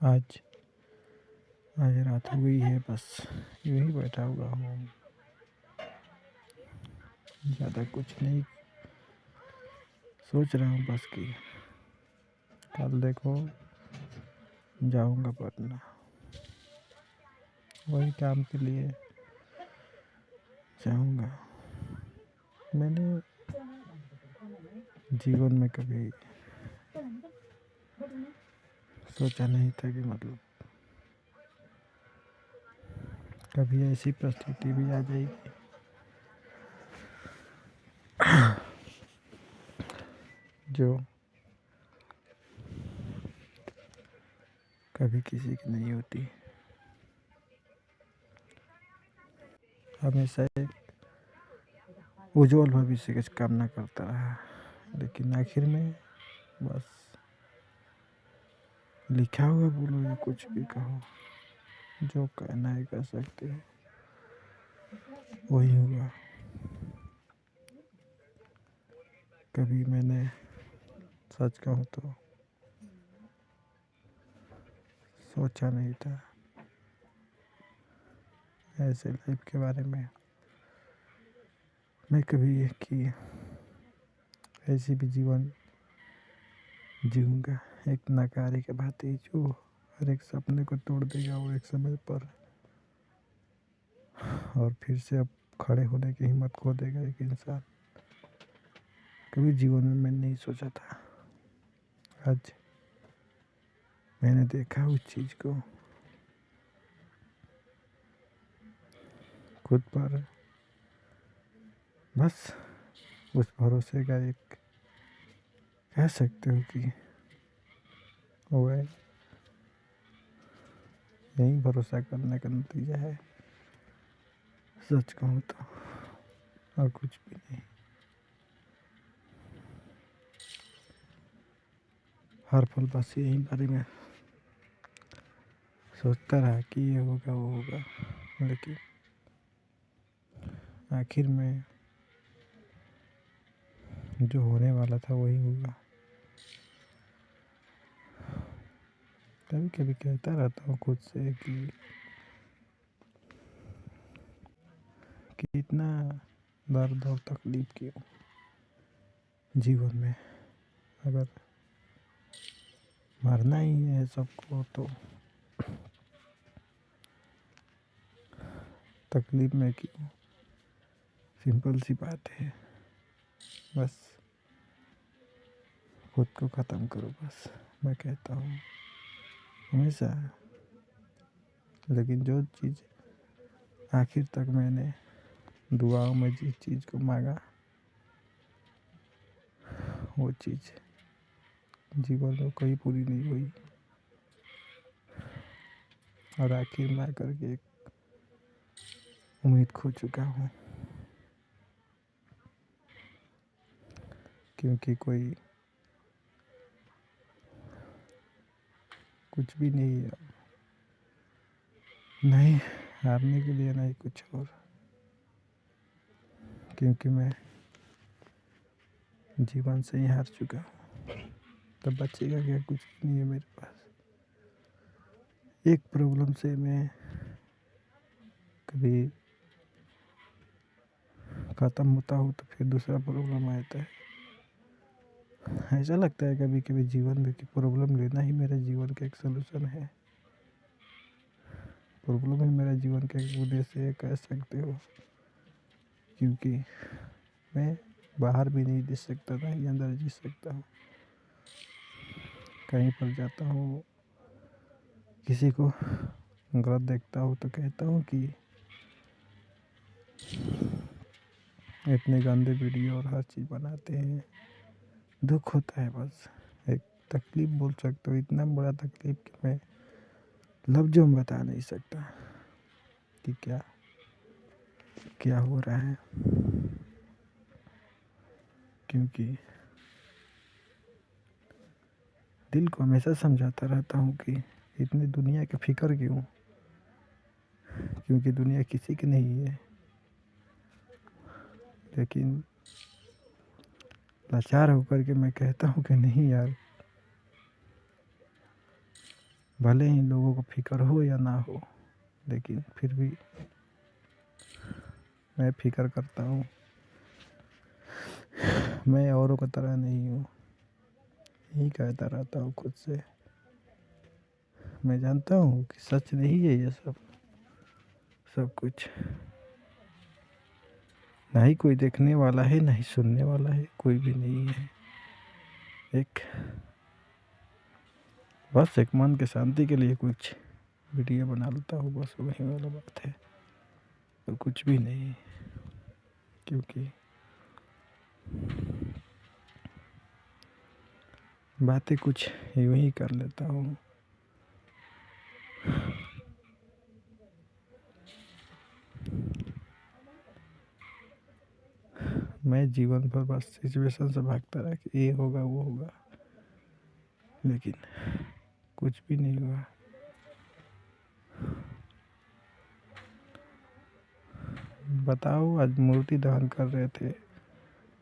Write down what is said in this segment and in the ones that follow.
आज आज रात हो गई है, बस यूं ही बैठा हुआ हूँ। ज़्यादा कुछ नहीं सोच रहा हूँ, बस कि कल देखो जाऊँगा पटना, वही काम के लिए जाऊँगा। मैंने जीवन में कभी सोचा नहीं था कि मतलब कभी ऐसी परिस्थिति भी आ जाएगी जो कभी किसी की नहीं होती। हमेशा एक उज्जवल भविष्य की कामना करता रहा, लेकिन आखिर में बस लिखा हुआ बोलो या कुछ भी कहो, जो कहना है कह सकते हो, वही हुआ। कभी मैंने सच कहूँ तो सोचा नहीं था ऐसे लाइफ के बारे में। मैं कभी कि ऐसी भी जीवन जीऊँगा, एक नकारी के भांति जो हर एक सपने को तोड़ देगा वो एक समय पर, और फिर से अब खड़े होने की हिम्मत खो देगा एक इंसान। कभी जीवन में मैंने नहीं सोचा था, आज मैंने देखा उस चीज़ को खुद पर। बस उस भरोसे का एक कह सकते हो कि वो है, यही भरोसा करने का नतीजा है, सच कहूँ तो, और कुछ भी नहीं। हर पल बस यही बारे में सोचता रहा कि ये होगा वो होगा, लेकिन आखिर में जो होने वाला था वही हुआ। कभी कभी कहता रहता हूँ खुद से कि इतना दर्द और तकलीफ क्यों जीवन में, अगर मरना ही है सबको तो तकलीफ में क्यों। सिंपल सी बात है, बस खुद को ख़त्म करो, बस मैं कहता हूँ हमेशा। लेकिन जो चीज़ आखिर तक मैंने दुआओं में जिस चीज़ को मांगा, वो चीज़ जीवन में कहीं पूरी नहीं हुई, और आखिर में आकर के एक उम्मीद खो चुका हूँ, क्योंकि कोई कुछ भी नहीं है, नहीं हारने के लिए नहीं कुछ और, क्योंकि मैं जीवन से ही हार चुका हूँ। तो बचेगा क्या, कुछ भी नहीं है मेरे पास। एक प्रॉब्लम से मैं कभी ख़त्म होता हूँ तो फिर दूसरा प्रॉब्लम आता है। ऐसा लगता है कभी कभी जीवन में कि प्रॉब्लम लेना ही मेरे जीवन का एक सलूशन है। प्रॉब्लम ही मेरा जीवन का एक उद्देश्य है, कह सकते हो, क्योंकि मैं बाहर भी नहीं जी सकता, ना ही अंदर जी सकता हूँ। कहीं पर जाता हूँ, किसी को गलत देखता हूँ तो कहता हूँ कि इतने गंदे वीडियो और हर चीज़ बनाते हैं। दुख होता है, बस एक तकलीफ़ बोल सकते हो, इतना बड़ा तकलीफ़ कि मैं लफ्ज़ों में बता नहीं सकता कि क्या क्या हो रहा है। क्योंकि दिल को हमेशा समझाता रहता हूँ कि इतनी दुनिया की फ़िक्र क्यों, क्योंकि दुनिया किसी की नहीं है। लेकिन लाचार होकर के मैं कहता हूँ कि नहीं यार, भले ही लोगों को फिक्र हो या ना हो, लेकिन फिर भी मैं फिक्र करता हूँ। मैं औरों की तरह नहीं हूँ, यही कहता रहता हूँ खुद से। मैं जानता हूँ कि सच नहीं है ये सब सब कुछ। ना ही कोई देखने वाला है, ना ही सुनने वाला है, कोई भी नहीं है। एक बस एक मन के शांति के लिए कुछ वीडियो बना लेता हूँ, बस वही वाला बात है, और कुछ भी नहीं। क्योंकि बातें कुछ यूं ही कर लेता हूँ। मैं जीवन भर बस सिचुएशन से भागता रहा कि ये होगा वो होगा, लेकिन कुछ भी नहीं हुआ। बताओ, आज मूर्ति दहन कर रहे थे,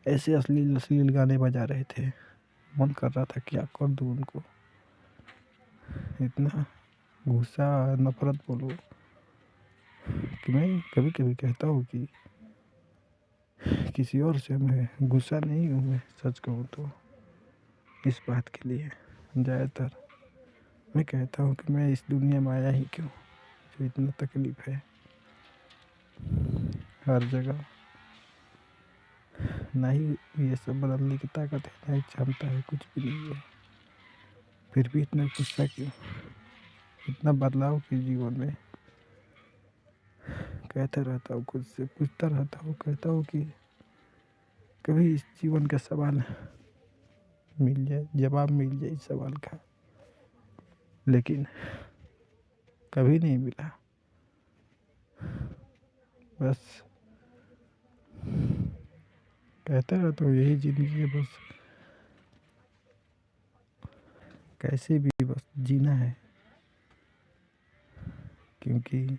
ऐसे अश्लील अश्लील गाने बजा रहे थे, मन कर रहा था क्या कर दूँ उनको। इतना गुस्सा नफरत बोलो कि मैं कभी कभी कहता हूँ कि किसी और से मैं गुस्सा नहीं हूँ। मैं सच कहूँ तो इस बात के लिए ज़्यादातर मैं कहता हूँ कि मैं इस दुनिया में आया ही क्यों, जो इतना तकलीफ़ है हर जगह। ना ही ये सब बदलने की ताकत है, ना ही क्षमता है, कुछ भी नहीं है। फिर भी इतना गुस्सा क्यों, इतना बदलाव क्यों जीवन में। कहता रहता हूँ खुद से, पूछता रहता हूँ, कहता हूँ कि कभी इस जीवन का सवाल मिल जाए, जवाब मिल जाए इस सवाल का, लेकिन कभी नहीं मिला। बस कहता रहता हूँ यही ज़िंदगी है, बस कैसे भी बस जीना है। क्योंकि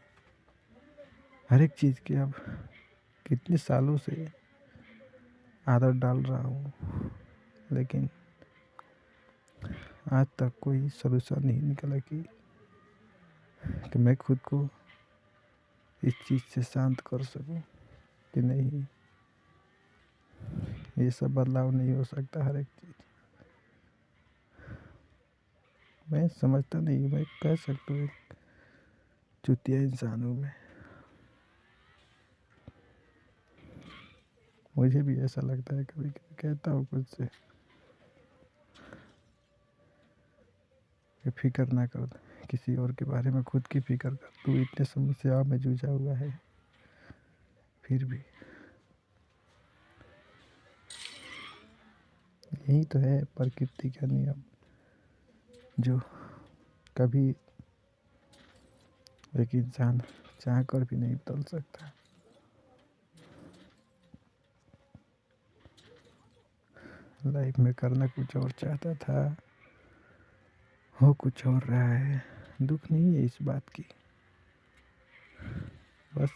हर एक चीज़ की अब कितने सालों से आदत डाल रहा हूँ, लेकिन आज तक कोई सलूशन नहीं निकला कि मैं खुद को इस चीज़ से शांत कर सकूं कि नहीं, ये सब बदलाव नहीं हो सकता। हर एक चीज़ मैं समझता नहीं, मैं कह सकता हूँ एक चुतिया इंसान हूँ मैं। मुझे भी ऐसा लगता है, कभी कभी कहता हूँ खुद से कि फिक्र ना कर किसी और के बारे में, खुद की फिक्र कर। तू इतने समस्याओं में जूझा हुआ है, फिर भी यही तो है प्रकृति का नियम, जो कभी एक इंसान चाह कर भी नहीं बदल सकता। लाइफ में करना कुछ और चाहता था, हो कुछ और रहा है। दुख नहीं है इस बात की, बस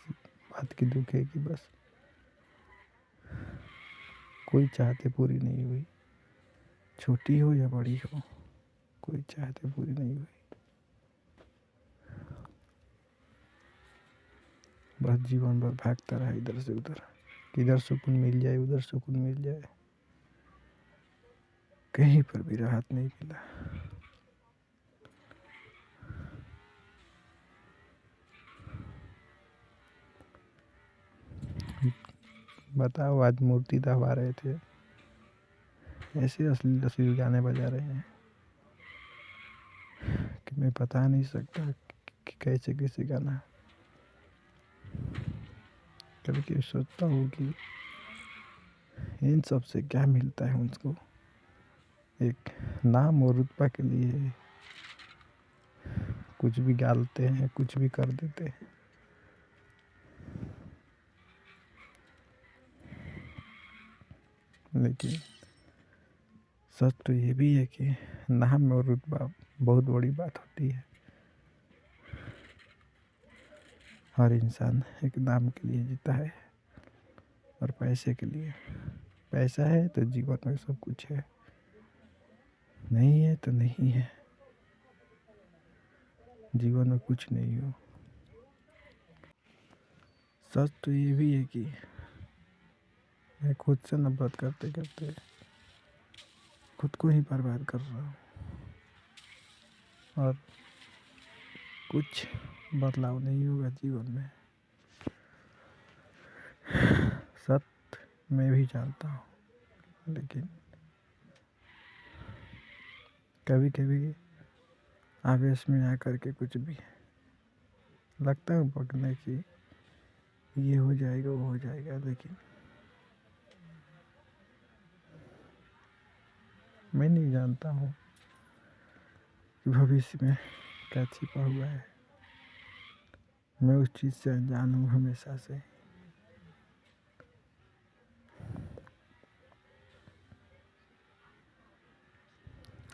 बात की दुख है कि बस कोई चाहते पूरी नहीं हुई, छोटी हो या बड़ी हो, कोई चाहते पूरी नहीं हुई। बस जीवन भर भागता रहा इधर से उधर, किधर सुकून मिल जाए, उधर सुकून मिल जाए, कहीं पर भी राहत नहीं मिला। बताओ, आज मूर्ति दहवा रहे थे, ऐसे अश्लील अश्लील गाने बजा रहे हैं कि मैं बता नहीं सकता कि कैसे कैसे गाना। कभी कभी सोचता हूँ कि इन सब से क्या मिलता है उनको, एक नाम और रुतबा के लिए कुछ भी गालते हैं, कुछ भी कर देते हैं। लेकिन सच तो ये भी है कि नाम और रुतबा बहुत बड़ी बात होती है। हर इंसान एक नाम के लिए जीता है और पैसे के लिए। पैसा है तो जीवन में सब कुछ है, नहीं है तो नहीं है। जीवन में कुछ नहीं हो। सच तो ये भी है कि मैं खुद से नफरत करते करते खुद को ही बर्बाद कर रहा हूँ और कुछ बदलाव नहीं होगा जीवन में। सत्य मैं भी जानता हूँ, लेकिन कभी कभी आवेश में आकर के कुछ भी लगता है पकड़ने की ये हो जाएगा वो हो जाएगा, लेकिन मैं नहीं जानता हूँ कि भविष्य में क्या छिपा हुआ है। मैं उस चीज़ से अनजान हूँ हमेशा से।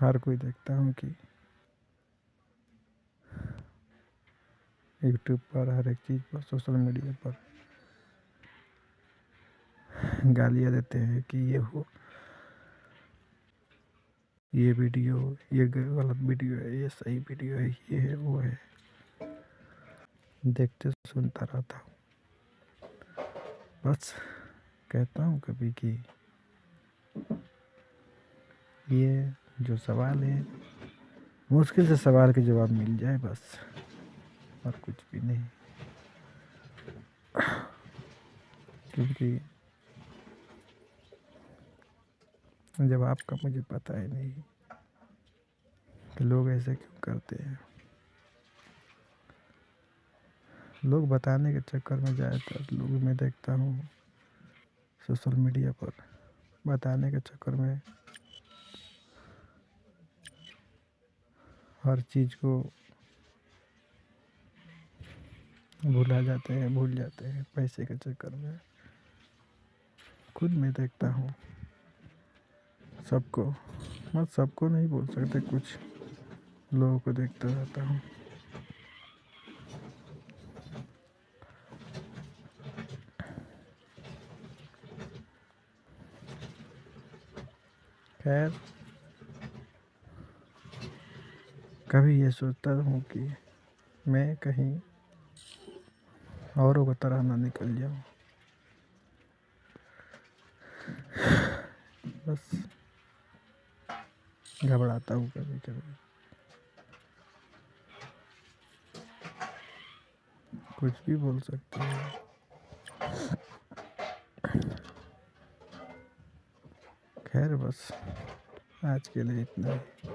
हर कोई देखता हूँ कि यूट्यूब पर, हर एक चीज़ पर, सोशल मीडिया पर गालियाँ देते हैं कि ये हो, ये वीडियो, ये गलत वीडियो है, ये सही वीडियो है, ये है वो है। देखते सुनता रहता हूँ। बस कहता हूँ कभी कि ये जो सवाल है मुश्किल से सवाल के जवाब मिल जाए बस, और कुछ भी नहीं। क्योंकि जवाब का मुझे पता ही नहीं कि लोग ऐसे क्यों करते हैं। लोग बताने के चक्कर में ज़्यादातर लोग मैं देखता हूँ सोशल मीडिया पर बताने के चक्कर में हर चीज़ को भूल जाते हैं पैसे के चक्कर में। खुद मैं देखता हूँ सबको, मैं सबको नहीं बोल सकते, कुछ लोगों को देखता रहता हूँ। खैर, कभी ये सोचता हूँ कि मैं कहीं औरों की तरह ना निकल जाऊँ। बस घबराता हूँ कभी कभी। कुछ भी बोल सकते हैं। खैर बस आज के लिए इतना ही।